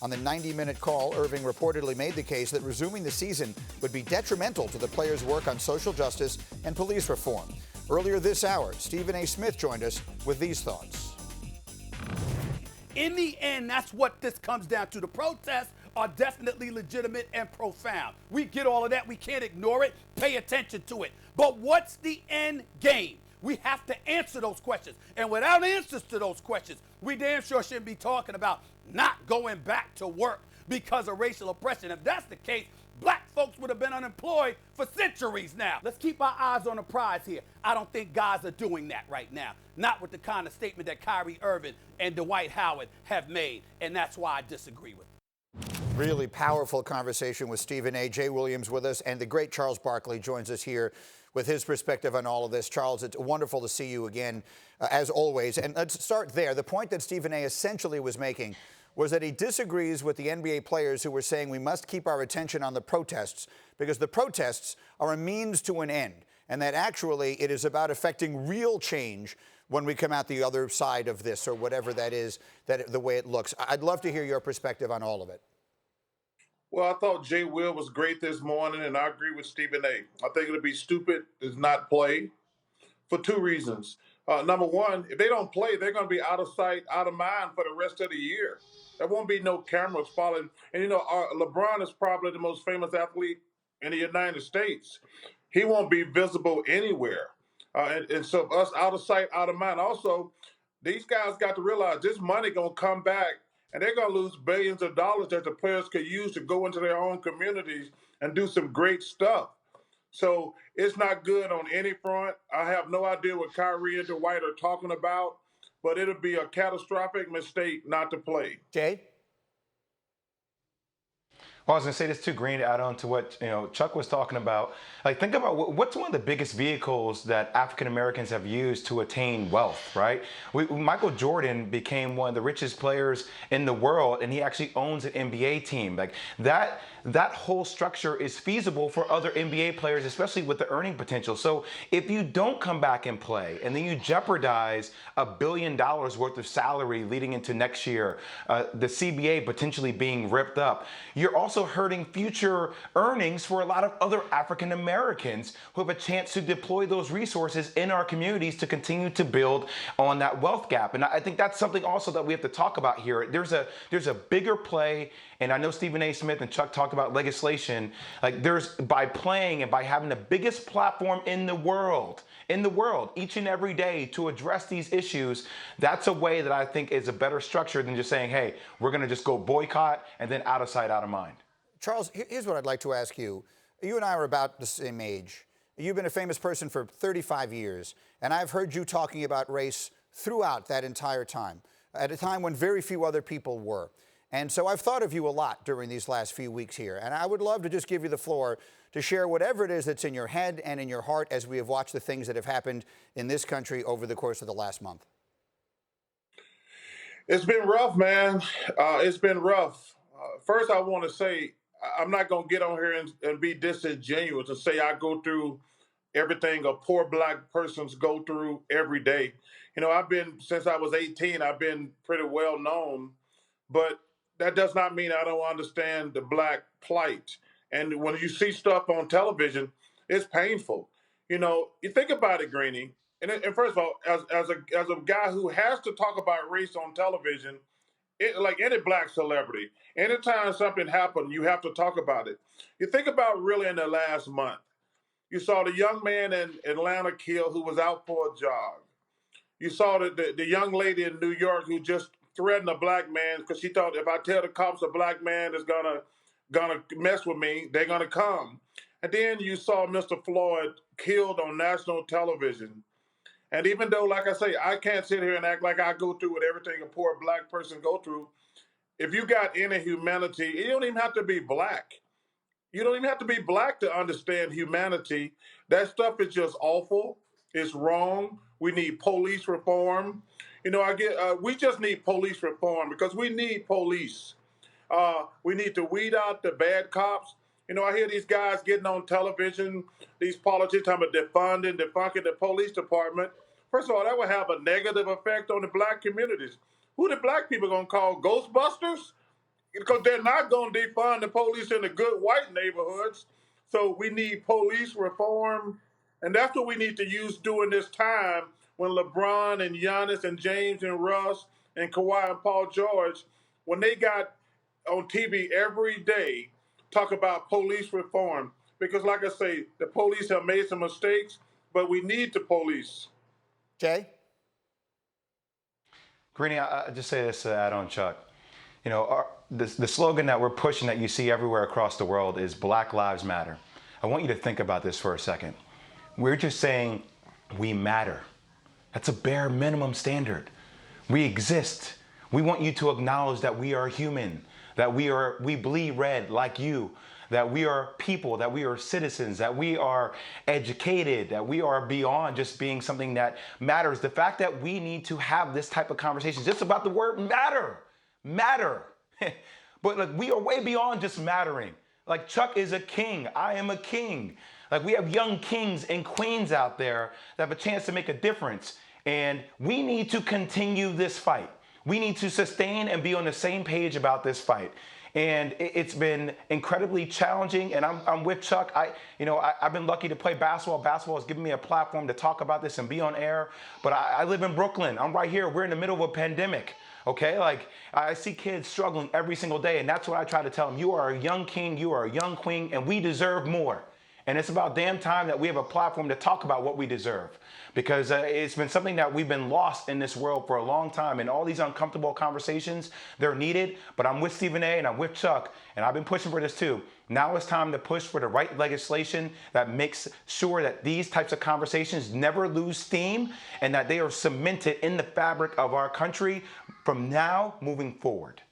On the 90-minute call, Irving reportedly made the case that resuming the season would be detrimental to the players' work on social justice and police reform. Earlier this hour, Stephen A. Smith joined us with these thoughts. In the end, that's what this comes down to. The protests are definitely legitimate and profound. We get all of that. We can't ignore it. Pay attention to it. But what's the end game? We have to answer those questions. And without answers to those questions, we damn sure shouldn't be talking about not going back to work because of racial oppression. If that's the case, black folks would have been unemployed for centuries now. Let's keep our eyes on the prize here. I don't think guys are doing that right now. Not with the kind of statement that Kyrie, Irving, and Dwight Howard have made. And that's why I disagree with it. Really powerful conversation with Stephen A. Jay Williams with us, and the great Charles Barkley joins us here with his perspective on all of this. Charles, it's wonderful to see you again, as always. And let's start there. The point that Stephen A. essentially was making was that he disagrees with the NBA players who were saying we must keep our attention on the protests because the protests are a means to an end, and that actually it is about affecting real change when we come out the other side of this, or whatever that is, that the way it looks. I'd love to hear your perspective on all of it. Well, I thought Jay Will was great this morning, and I agree with Stephen A. I think it'll be stupid to not play for two reasons. Number one, if they don't play, they're going to be out of sight, out of mind for the rest of the year. There won't be no cameras following. And, LeBron is probably the most famous athlete in the United States. He won't be visible anywhere. And so us out of sight, out of mind. Also, these guys got to realize this money going to come back, and they're going to lose billions of dollars that the players could use to go into their own communities and do some great stuff. So it's not good on any front. I have no idea what Kyrie and Dwight are talking about, but it'll be a catastrophic mistake not to play. Jay? Well, I was going to say this too, Green, to add on to what Chuck was talking about. Like, think about what's one of the biggest vehicles that African Americans have used to attain wealth, right? Michael Jordan became one of the richest players in the world, and he actually owns an NBA team. Like that whole structure is feasible for other NBA players, especially with the earning potential. So if you don't come back and play, and then you jeopardize $1 billion worth of salary leading into next year, the CBA potentially being ripped up, you're also hurting future earnings for a lot of other African Americans who have a chance to deploy those resources in our communities to continue to build on that wealth gap. And I think that's something also that we have to talk about here. There's a bigger play, and I know Stephen A. Smith and Chuck talked about legislation. Like, by playing and by having the biggest platform in the world, each and every day to address these issues, that's a way that I think is a better structure than just saying, hey, we're going to just go boycott and then out of sight, out of mind. Charles, here's what I'd like to ask you. You and I are about the same age. You've been a famous person for 35 years, and I've heard you talking about race throughout that entire time, at a time when very few other people were. And so I've thought of you a lot during these last few weeks here, and I would love to just give you the floor to share whatever it is that's in your head and in your heart as we have watched the things that have happened in this country over the course of the last month. It's been rough, man. It's been rough. First, I want to say, I'm not going to get on here and be disingenuous and say I go through everything a poor black persons go through every day. Since I was 18, I've been pretty well known, but that does not mean I don't understand the black plight. And when you see stuff on television, it's painful. You think about it, Greenie. And first of all, as a guy who has to talk about race on television, like any black celebrity, anytime something happened, you have to talk about it. You think about really in the last month, you saw the young man in Atlanta killed who was out for a jog. You saw the young lady in New York who just threatened a black man because she thought if I tell the cops a black man is gonna mess with me, they're gonna come. And then you saw Mr. Floyd killed on national television. And even though, like I say, I can't sit here and act like I go through with everything a poor black person go through, if you got any humanity, you don't even have to be black. You don't even have to be black to understand humanity. That stuff is just awful. It's wrong. We need police reform. We just need police reform because we need police. We need to weed out the bad cops. I hear these guys getting on television, these politicians talking about defunking the police department. First of all, that would have a negative effect on the black communities. Who the black people going to call? Ghostbusters? because they're not going to defund the police in the good white neighborhoods. So we need police reform, and that's what we need to use during this time when LeBron and Giannis and James and Russ and Kawhi and Paul George, when they got on TV every day, talk about police reform. Because, like I say, the police have made some mistakes, but we need the police. Jay? Greeny, I just say this to add on, Chuck. You know, the slogan that we're pushing that you see everywhere across the world is Black Lives Matter. I want you to think about this for a second. We're just saying we matter. That's a bare minimum standard. We exist. We want you to acknowledge that we are human, that we bleed red like you, that we are people, that we are citizens, that we are educated, that we are beyond just being something that matters. The fact that we need to have this type of conversation just about the word matter. But like, we are way beyond just mattering. Like, Chuck is a king. I am a king. Like, we have young kings and queens out there that have a chance to make a difference. And we need to continue this fight. We need to sustain and be on the same page about this fight. And it's been incredibly challenging, and I'm with Chuck. I've been lucky to play basketball. Basketball has given me a platform to talk about this and be on air. But I live in Brooklyn. I'm right here. We're in the middle of a pandemic. Okay, like, I see kids struggling every single day, and that's what I try to tell them. You are a young king, you are a young queen, and we deserve more. And it's about damn time that we have a platform to talk about what we deserve, because it's been something that we've been lost in this world for a long time. And all these uncomfortable conversations, they're needed. But I'm with Stephen A. and I'm with Chuck, and I've been pushing for this too. Now it's time to push for the right legislation that makes sure that these types of conversations never lose steam and that they are cemented in the fabric of our country from now moving forward.